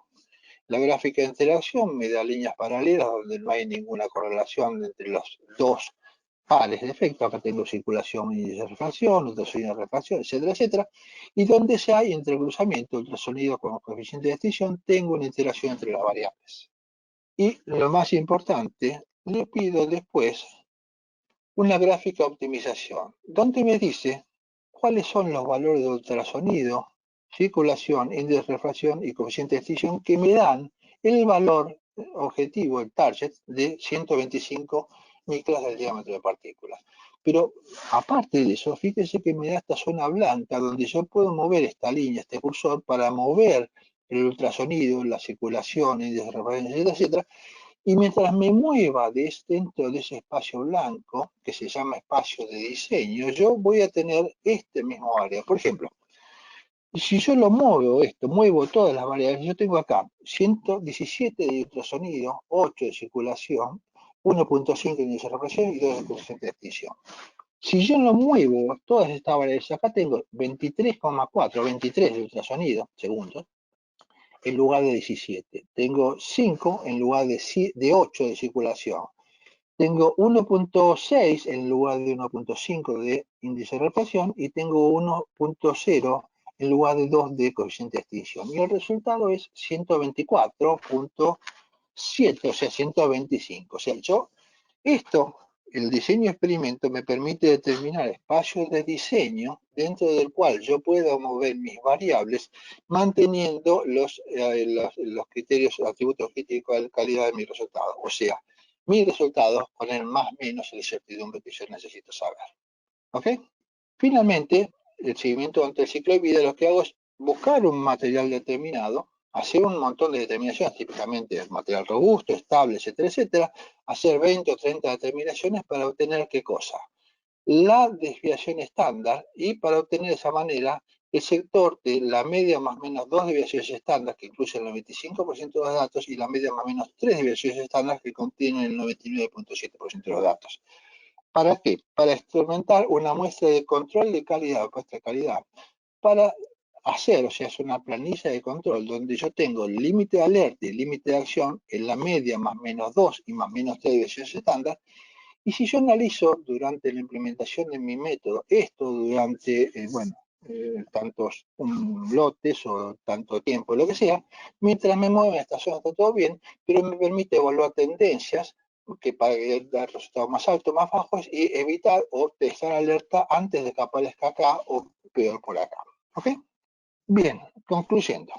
La gráfica de interacción me da líneas paralelas donde no hay ninguna correlación entre los dos pares de efectos. Acá tengo circulación y refracción, ultrasonido de refracción, etcétera, etcétera. Y donde se hay entrecruzamiento, ultrasonido con coeficiente de extinción, tengo una interacción entre las variables. Y lo más importante, le pido después una gráfica de optimización, donde me dice cuáles son los valores de ultrasonido, circulación, índice de refracción y coeficiente de extinción que me dan el valor objetivo, el target, de 125 micras del diámetro de partículas. Pero aparte de eso, fíjese que me da esta zona blanca donde yo puedo mover esta línea, este cursor, para mover el ultrasonido, la circulación, índice de refracción, etcétera, etcétera. Y mientras me mueva dentro de ese espacio blanco, que se llama espacio de diseño, yo voy a tener este mismo área. Por ejemplo, si yo lo muevo todas las variables, yo tengo acá 117 de ultrasonido, 8 de circulación, 1,5 de índice de refracción y 2 de coeficiente de extinción. Si yo lo muevo todas estas variables, acá tengo 23,4, 23 de ultrasonido, segundos, en lugar de 17. Tengo 5 en lugar de 8 de circulación. Tengo 1,6 en lugar de 1,5 de índice de refracción y tengo 1,0 en lugar de 2 de coeficiente de extinción. Y el resultado es 124,7, o sea, 125. O sea, el diseño de experimento me permite determinar espacios de diseño dentro del cual yo puedo mover mis variables manteniendo los criterios, atributos críticos de calidad de mis resultados. O sea, mis resultados con el más o menos la incertidumbre que yo necesito saber. ¿Ok? Finalmente, el seguimiento ante el ciclo de vida, lo que hago es buscar un material determinado, hacer un montón de determinaciones, típicamente material robusto, estable, etcétera, etcétera, hacer 20 o 30 determinaciones para obtener qué cosa. La desviación estándar, y para obtener de esa manera el sector de la media más o menos dos desviaciones estándar, que incluyen el 95% de los datos, y la media más o menos tres desviaciones estándar, que contienen el 99,7% de los datos. ¿Para qué? Para instrumentar una muestra de control de calidad o puesta de calidad. Para hacer, o sea, es una planilla de control donde yo tengo el límite de alerta y el límite de acción en la media más o menos 2 y más o menos 3 desviaciones estándar. Y si yo analizo durante la implementación de mi método, esto durante, tantos lotes o tanto tiempo, lo que sea, mientras me muevo en esta zona está todo bien, pero me permite evaluar tendencias que para dar resultados más altos, más bajos y evitar o estar alerta antes de que aparezca acá o peor por acá. ¿Ok? Bien, concluyendo.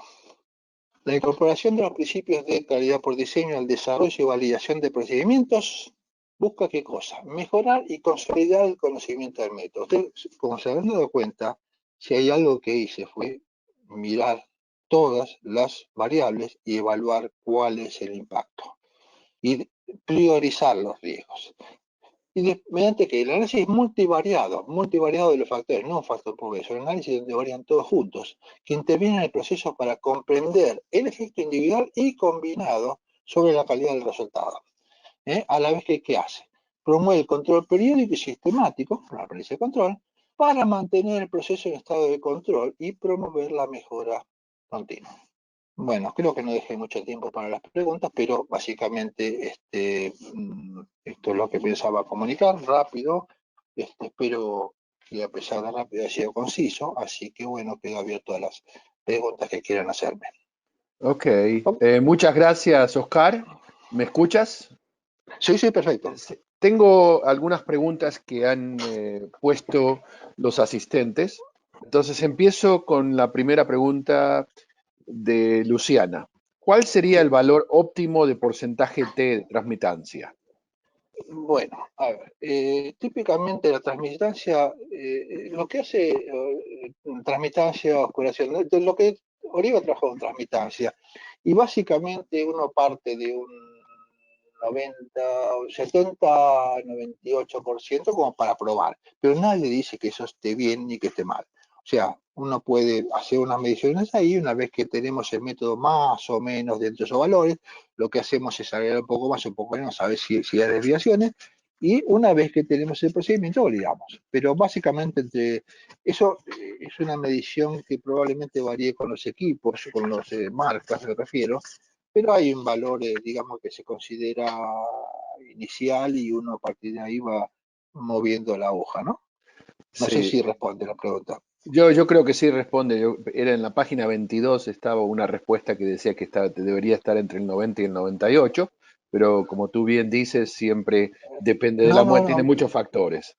La incorporación de los principios de calidad por diseño al desarrollo y validación de procedimientos busca qué cosa? Mejorar y consolidar el conocimiento del método. Ustedes, como se habrán dado cuenta, si hay algo que hice fue mirar todas las variables y evaluar cuál es el impacto y priorizar los riesgos. Y mediante que el análisis es multivariado de los factores, no un factor por vez, un análisis donde varían todos juntos, que intervienen en el proceso para comprender el efecto individual y combinado sobre la calidad del resultado. A la vez que, ¿qué hace? Promueve el control periódico y sistemático, la análisis de control, para mantener el proceso en estado de control y promover la mejora continua. Bueno, creo que no dejé mucho tiempo para las preguntas, pero básicamente esto es lo que pensaba comunicar rápido. Espero que a pesar de rápido haya sido conciso, así que bueno, quedo abierto a las preguntas que quieran hacerme. Ok, muchas gracias, Oscar. ¿Me escuchas? Sí, sí, perfecto. Tengo algunas preguntas que han puesto los asistentes. Entonces empiezo con la primera pregunta de Luciana. ¿Cuál sería Sí. el valor óptimo de porcentaje T de transmitancia? Bueno, a ver, típicamente la transmitancia, lo que hace transmitancia, oscuración, de lo que Oliva trabajó en transmitancia, y básicamente uno parte de un 90, 70, 98% como para probar, pero nadie dice que eso esté bien ni que esté mal. O sea, uno puede hacer unas mediciones ahí, una vez que tenemos el método más o menos dentro de esos valores, lo que hacemos es agregar un poco más, un poco menos, a ver si hay desviaciones, y una vez que tenemos el procedimiento, validamos. Pero básicamente entre eso es una medición que probablemente varíe con los equipos, con las marcas, me refiero, pero hay un valor, digamos, que se considera inicial y uno a partir de ahí va moviendo la hoja, ¿no? No sé Sí, si responde la pregunta. yo creo que sí responde. Era en la página 22, estaba una respuesta que decía que debería estar entre el 90 y el 98, pero como tú bien dices, siempre depende de la No, no, muestra, tiene no. muchos factores.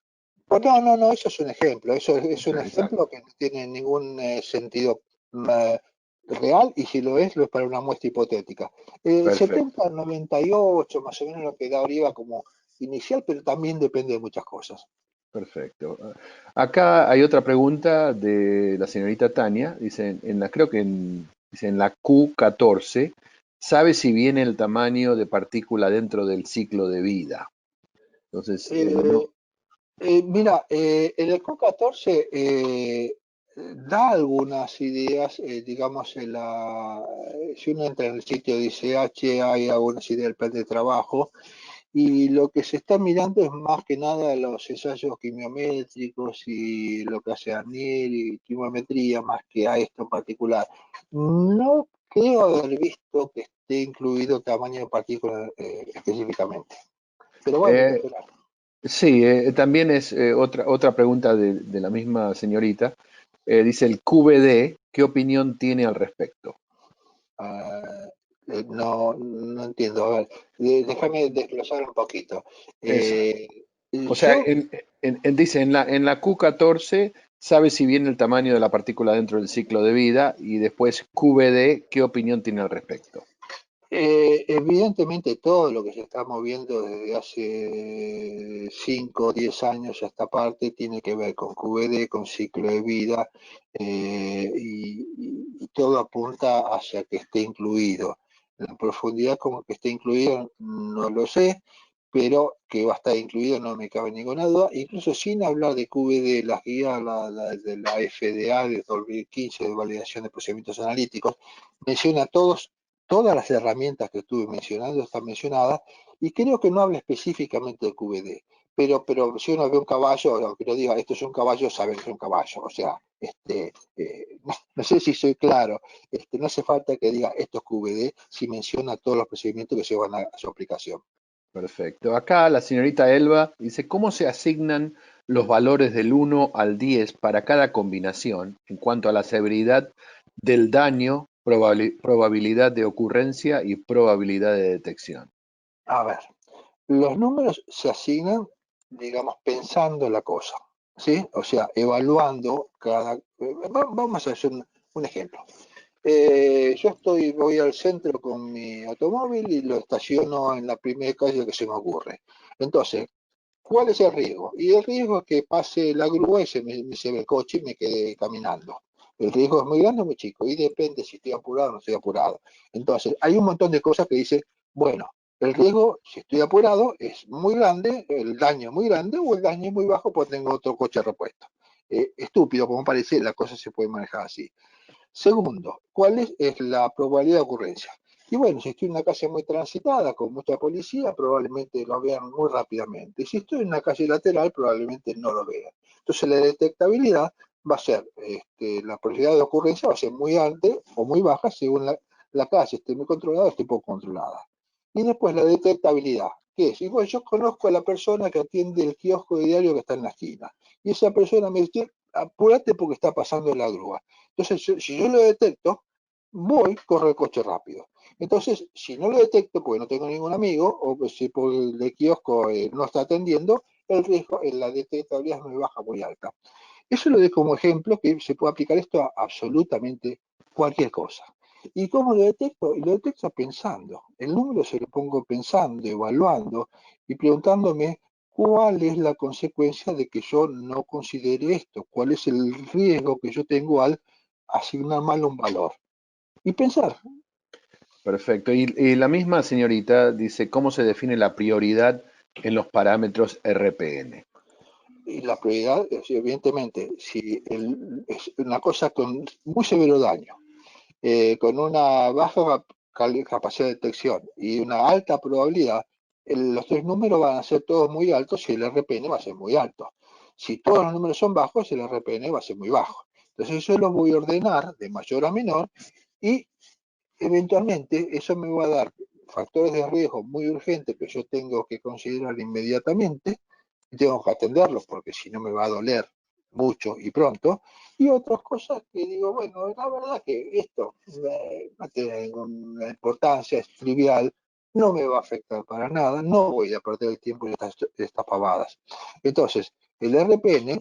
No, eso es un ejemplo. Eso es un Exacto. ejemplo que no tiene ningún sentido eh, real y si lo es para una muestra hipotética. El Perfecto, 70 al 98 más o menos lo que da Oliva como inicial, pero también depende de muchas cosas. perfecto. Acá hay otra pregunta de la señorita Tania. Dice, dice, en la Q14, ¿sabe si viene el tamaño de partícula dentro del ciclo de vida? Entonces, no. Eh, Mira, el ECO14 da algunas ideas, digamos, si uno entra en el sitio de ICH hay algunas ideas del plan de trabajo y lo que se está mirando es más que nada los ensayos quimiométricos y lo que hace Daniel y quimiometría más que a esto en particular. No creo haber visto que esté incluido tamaño de partícula específicamente, pero bueno, hay que Eh, esperar. sí, también es otra pregunta de la misma señorita. Dice el QBD, ¿qué opinión tiene al respecto? Ah, no entiendo. A ver, déjame desglosar un poquito. Esa. Eh, O sea, yo, dice en la Q14 sabe si viene el tamaño de la partícula dentro del ciclo de vida y después QBD, ¿qué opinión tiene al respecto? Evidentemente todo lo que se está moviendo desde hace 5 o 10 años a esta parte tiene que ver con QVD, con ciclo de vida, y todo apunta hacia que esté incluido. La profundidad como que esté incluido no lo sé, pero que va a estar incluido no me cabe ninguna duda, incluso sin hablar de QVD, las guías de la FDA de 2015 de validación de procedimientos analíticos, menciona todas las herramientas que estuve mencionando están mencionadas, y creo que no habla específicamente de QVD, pero si uno ve un caballo, o que no diga esto es un caballo, sabe que es un caballo, o sea, no sé si soy claro, no hace falta que diga esto es QVD si menciona todos los procedimientos que llevan a su aplicación. Perfecto. Acá la señorita Elba dice, ¿cómo se asignan los valores del 1 al 10 para cada combinación en cuanto a la severidad del daño, probabilidad de ocurrencia y probabilidad de detección? A ver, los números se asignan, digamos, pensando la cosa, ¿sí? O sea, evaluando cada... Vamos a hacer un ejemplo. Voy al centro con mi automóvil y lo estaciono en la primera calle que se me ocurre. Entonces, ¿cuál es el riesgo? Y el riesgo es que pase la grúa y se me el coche y me quede caminando. El riesgo es muy grande o muy chico, y depende si estoy apurado o no estoy apurado. Entonces, hay un montón de cosas que dice, bueno, el riesgo, si estoy apurado, es muy grande, el daño es muy grande, o el daño es muy bajo porque tengo otro coche repuesto. Estúpido como parece, la cosa se puede manejar así. Segundo, ¿cuál es la probabilidad de ocurrencia? Y bueno, si estoy en una calle muy transitada, con mucha policía, probablemente lo vean muy rápidamente. Si estoy en una calle lateral, probablemente no lo vean. Entonces la detectabilidad va a ser, la probabilidad de ocurrencia va a ser muy alta o muy baja según la calle esté muy controlada o esté poco controlada. Y después la detectabilidad, ¿qué es? Y bueno, yo conozco a la persona que atiende el kiosco de diario que está en la esquina. Y esa persona me dice, apúrate porque está pasando la grúa. Entonces, si yo lo detecto, corro el coche rápido. Entonces, si no lo detecto porque no tengo ningún amigo, o si por el kiosco no está atendiendo, el riesgo en la detectabilidad es muy baja, muy alta. Eso lo dejo como ejemplo que se puede aplicar esto a absolutamente cualquier cosa. ¿Y cómo lo detecto? Y lo detecto pensando. El número se lo pongo pensando, evaluando y preguntándome cuál es la consecuencia de que yo no considere esto, cuál es el riesgo que yo tengo al asignar mal un valor. Y pensar. Perfecto. Y la misma señorita dice, ¿cómo se define la prioridad en los parámetros RPN? Y la prioridad es, evidentemente, si es una cosa con muy severo daño, con una baja capacidad de detección y una alta probabilidad, los tres números van a ser todos muy altos y el RPN va a ser muy alto. Si todos los números son bajos, el RPN va a ser muy bajo. Entonces yo lo voy a ordenar de mayor a menor, y eventualmente eso me va a dar factores de riesgo muy urgentes que yo tengo que considerar inmediatamente y tengo que atenderlos porque si no me va a doler mucho y pronto, y otras cosas que digo, bueno, la verdad que esto no tiene ninguna importancia, es trivial, no me va a afectar para nada, no voy a perder el tiempo en estas pavadas. Entonces, el RPN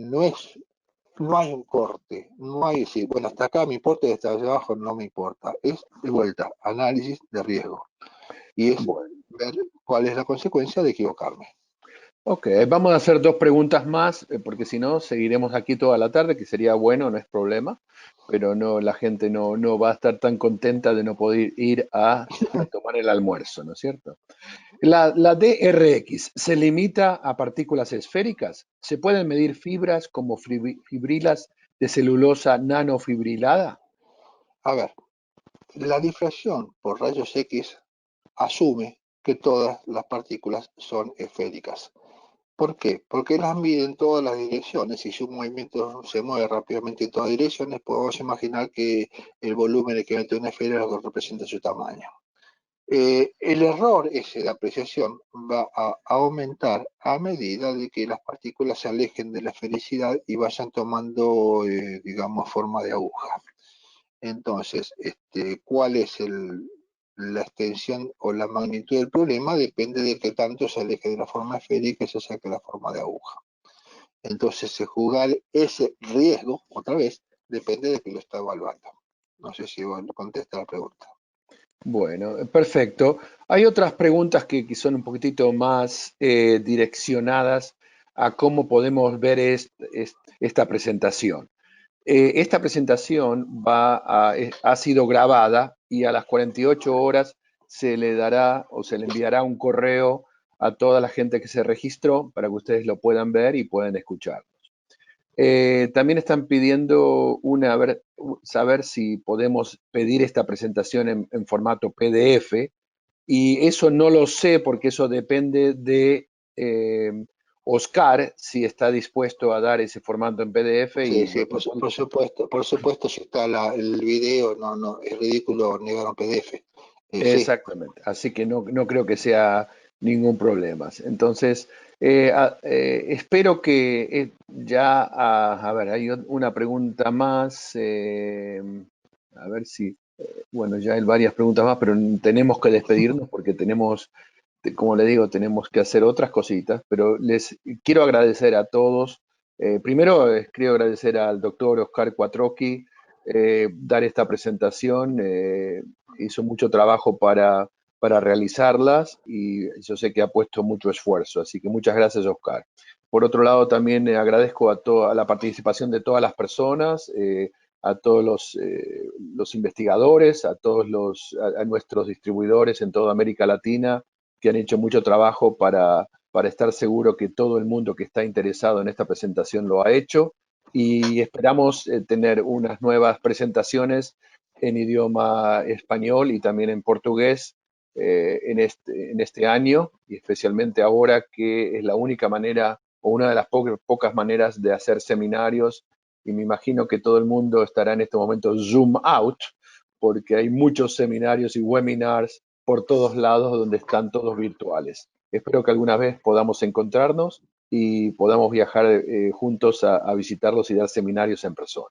no hay un corte, no hay decir, bueno, hasta acá me importa y hasta allá abajo no me importa. Es de vuelta, análisis de riesgo. Y es Bueno. ver cuál es la consecuencia de equivocarme. Ok, vamos a hacer dos preguntas más, porque si no, seguiremos aquí toda la tarde, que sería bueno, no es problema, pero no, la gente no va a estar tan contenta de no poder ir a tomar el almuerzo, ¿no es cierto? La DRX se limita a partículas esféricas. ¿Se pueden medir fibras como fibrilas de celulosa nanofibrilada? A ver, la difracción por rayos X asume que todas las partículas son esféricas. ¿Por qué? Porque las mide en todas las direcciones, y si un movimiento se mueve rápidamente en todas direcciones, podemos imaginar que el volumen que mete una esfera es lo que representa su tamaño. El error ese de apreciación va a aumentar a medida de que las partículas se alejen de la esfericidad y vayan tomando, digamos, forma de aguja. Entonces, ¿cuál es la extensión o la magnitud del problema? Depende de qué tanto se aleje de la forma esférica y se saque la forma de aguja. Entonces, jugar ese riesgo, otra vez, depende de que lo está evaluando. No sé si contesta la pregunta. Bueno, perfecto. Hay otras preguntas que son un poquitito más direccionadas a cómo podemos ver esta presentación. Esta presentación ha sido grabada y a las 48 horas se le dará o se le enviará un correo a toda la gente que se registró para que ustedes lo puedan ver y puedan escuchar. También están pidiendo saber si podemos pedir esta presentación en formato PDF y eso no lo sé porque eso depende de Oscar, si está dispuesto a dar ese formato en PDF Sí, y sí, por supuesto, si está el video, no, es ridículo negar un PDF. Sí, exactamente. Así que no creo que sea ningún problema. Entonces, espero que a ver, hay una pregunta más. A ver si, bueno, ya hay varias preguntas más, pero tenemos que despedirnos porque como le digo, tenemos que hacer otras cositas, pero les quiero agradecer a todos. Primero, quiero agradecer al doctor Oscar Quattrocchi, dar esta presentación. Hizo mucho trabajo para realizarlas y yo sé que ha puesto mucho esfuerzo, así que muchas gracias, Oscar. Por otro lado, también agradezco a la participación de todas las personas, a todos los investigadores, a nuestros distribuidores en toda América Latina que han hecho mucho trabajo para estar seguro que todo el mundo que está interesado en esta presentación lo ha hecho y esperamos tener unas nuevas presentaciones en idioma español y también en portugués en este año y especialmente ahora que es la única manera o una de las pocas maneras de hacer seminarios y me imagino que todo el mundo estará en este momento zoom out porque hay muchos seminarios y webinars por todos lados donde están todos virtuales. Espero que alguna vez podamos encontrarnos y podamos viajar juntos a visitarlos y dar seminarios en persona.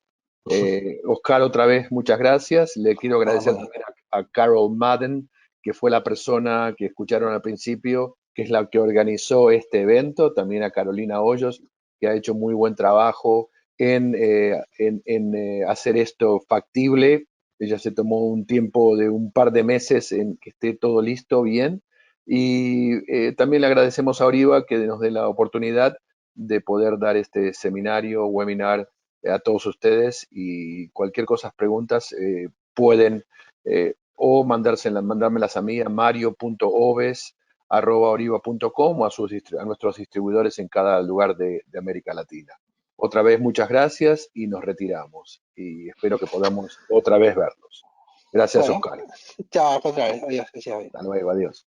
Oscar, otra vez, muchas gracias. Le quiero agradecer bueno, también a Carol Madden, que fue la persona que escucharon al principio, que es la que organizó este evento, también a Carolina Hoyos, que ha hecho muy buen trabajo en hacer esto factible. Ella se tomó un tiempo de un par de meses en que esté todo listo bien. Y también le agradecemos a Oriva que nos dé la oportunidad de poder dar este seminario, webinar a todos ustedes y cualquier cosa, preguntas, pueden o mandármelas a mí a mario.oves@oriva.com o a nuestros distribuidores en cada lugar de América Latina. Otra vez, muchas gracias y nos retiramos. Y espero que podamos otra vez verlos. Gracias, bueno, Oscar. chao, al contrario, adiós, que sea bien. Hasta luego, adiós.